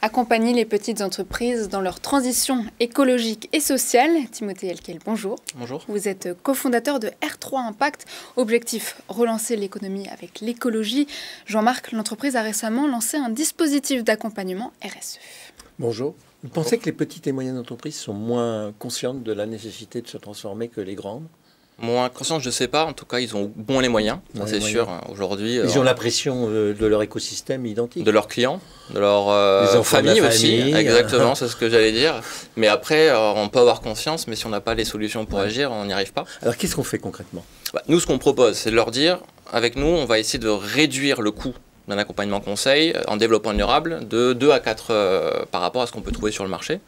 Accompagner les petites entreprises dans leur transition écologique et sociale. Timothée Elkel, bonjour. Bonjour. Vous êtes cofondateur de R3 Impact. Objectif, relancer l'économie avec l'écologie. Jean-Marc, l'entreprise a récemment lancé un dispositif d'accompagnement RSE. Bonjour. Vous pensez que les petites et moyennes entreprises sont moins conscientes de la nécessité de se transformer que les grandes? Moins conscients, je ne sais pas. En tout cas, ils ont les moyens, c'est sûr. Aujourd'hui, ils ont la pression de leur écosystème identique. De leurs clients, de leur famille aussi. Exactement, c'est ce que j'allais dire. Mais après, on peut avoir conscience, mais si on n'a pas les solutions pour agir, on n'y arrive pas. Alors, qu'est-ce qu'on fait concrètement? Nous, ce qu'on propose, c'est de leur dire, avec nous, on va essayer de réduire le coût d'un accompagnement conseil en développement durable de 2 à 4 par rapport à ce qu'on peut trouver sur le marché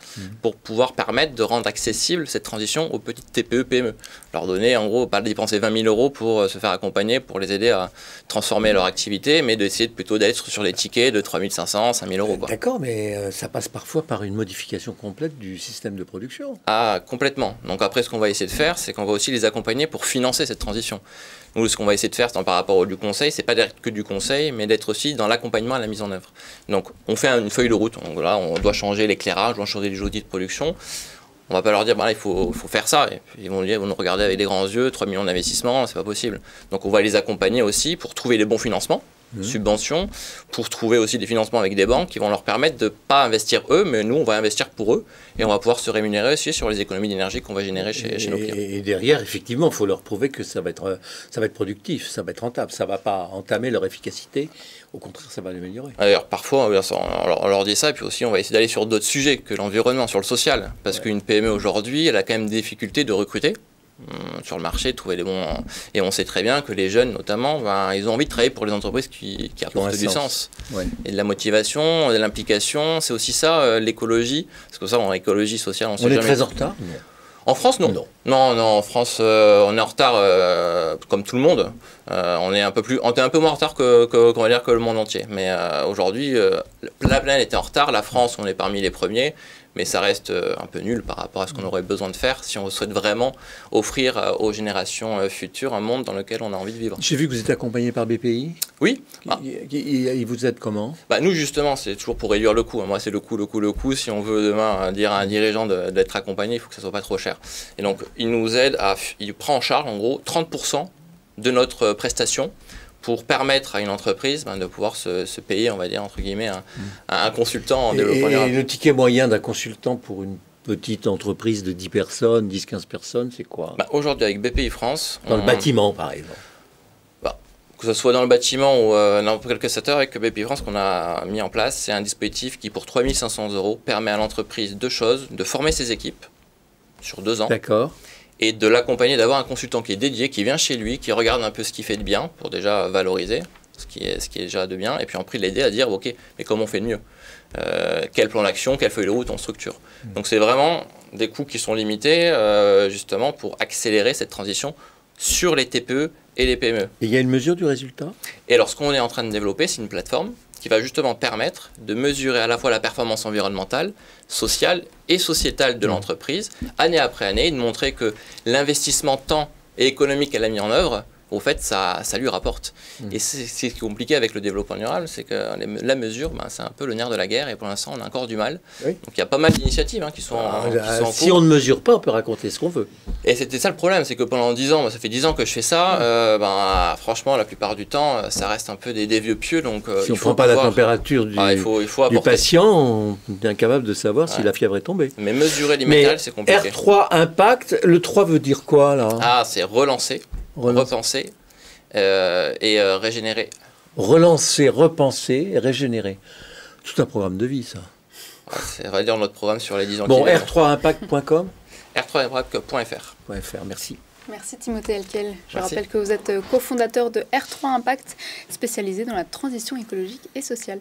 pour pouvoir permettre de rendre accessible cette transition aux petites TPE, PME. Leur donner, en gros, pas de dépenser 20 000 euros pour se faire accompagner, pour les aider à transformer leur activité, mais d'essayer plutôt d'être sur des tickets de 3 500, 5 000 euros. D'accord, mais ça passe parfois par une modification complète du système de production. Ah, complètement. Donc après, ce qu'on va essayer de faire, c'est qu'on va aussi les accompagner pour financer cette transition. Nous, ce qu'on va essayer de faire par rapport au du conseil, c'est pas d'être que du conseil, mais d'être aussi dans l'accompagnement à la mise en œuvre. Donc, on fait une feuille de route. Donc, là, on doit changer l'éclairage, on doit changer les outils de production. On va pas leur dire, il faut faire ça. Et puis, ils vont nous regarder avec des grands yeux, 3 millions d'investissements, c'est pas possible. Donc, on va les accompagner aussi pour trouver les bons financements. Subventions, pour trouver aussi des financements avec des banques qui vont leur permettre de ne pas investir eux, mais nous, on va investir pour eux et on va pouvoir se rémunérer aussi sur les économies d'énergie qu'on va générer chez nos clients. Et derrière, effectivement, il faut leur prouver que ça va être productif, ça va être rentable, ça ne va pas entamer leur efficacité, au contraire, ça va l'améliorer. D'ailleurs, parfois, on leur dit ça, et puis aussi, on va essayer d'aller sur d'autres sujets que l'environnement, sur le social, parce qu'une PME aujourd'hui, elle a quand même des difficultés de recruter sur le marché, trouver les bons. Et on sait très bien que les jeunes, notamment, ils ont envie de travailler pour les entreprises qui apportent du sens. Et de la motivation, de l'implication, c'est aussi ça, l'écologie. Parce que ça, en écologie sociale, on est très en retard. En France, non. Non, en France, on est en retard comme tout le monde. On est un peu moins en retard qu'on va dire que le monde entier. Mais aujourd'hui, la planète est en retard. La France, on est parmi les premiers. Mais ça reste un peu nul par rapport à ce qu'on aurait besoin de faire si on souhaite vraiment offrir aux générations futures un monde dans lequel on a envie de vivre. J'ai vu que vous êtes accompagné par BPI. Oui. Ils vous aident comment? Nous, justement, c'est toujours pour réduire le coût. Moi, c'est le coût. Si on veut demain dire à un dirigeant d'être accompagné, il faut que ça soit pas trop cher. Et donc, il nous aide il prend en charge, en gros, 30% de notre prestation pour permettre à une entreprise de pouvoir se payer, on va dire, entre guillemets, un consultant en développement durable. Et le ticket moyen d'un consultant pour une petite entreprise de 10 personnes, 10-15 personnes, c'est quoi? Aujourd'hui, avec BPI France... Dans le bâtiment, par exemple. Que ce soit dans le bâtiment ou dans n'importe quel secteur, avec BPI France qu'on a mis en place, c'est un dispositif qui, pour 3 500 euros, permet à l'entreprise deux choses: de former ses équipes sur 2 ans. D'accord. Et de l'accompagner, d'avoir un consultant qui est dédié, qui vient chez lui, qui regarde un peu ce qu'il fait de bien, pour déjà valoriser ce qui est déjà de bien, et puis après l'aider à dire, ok, mais comment on fait de mieux, quel plan d'action, quelle feuille de route on structure. Donc c'est vraiment des coûts qui sont limités, justement, pour accélérer cette transition sur les TPE et les PME. Et il y a une mesure du résultat? Et alors ce qu'on est en train de développer, c'est une plateforme qui va justement permettre de mesurer à la fois la performance environnementale, sociale et sociétale de l'entreprise, année après année, et de montrer que l'investissement temps et économique qu'elle a mis en œuvre, au fait, ça lui rapporte. Et c'est ce qui est compliqué avec le développement durable, c'est que la mesure, c'est un peu le nerf de la guerre, et pour l'instant, on a encore du mal. Donc il y a pas mal d'initiatives qui sont en cours. Si on ne mesure pas, on peut raconter ce qu'on veut. Et c'était ça le problème, c'est que pendant 10 ans, ça fait 10 ans que je fais ça, franchement, la plupart du temps, ça reste un peu des vieux pieux. Donc, si on ne prend pas la température du patient, on est incapable de savoir si la fièvre est tombée. Mais mesurer l'immédiat, c'est compliqué. R3 Impact, le 3 veut dire quoi là? C'est relancer. Repenser et régénérer. Relancer, repenser et régénérer. Tout un programme de vie, ça. C'est, on va dire, notre programme sur les 10 ans. Bon, r3impact.com r3impact.fr. Merci. Merci Timothée Elkel. Je rappelle que vous êtes cofondateur de R3 Impact, spécialisé dans la transition écologique et sociale.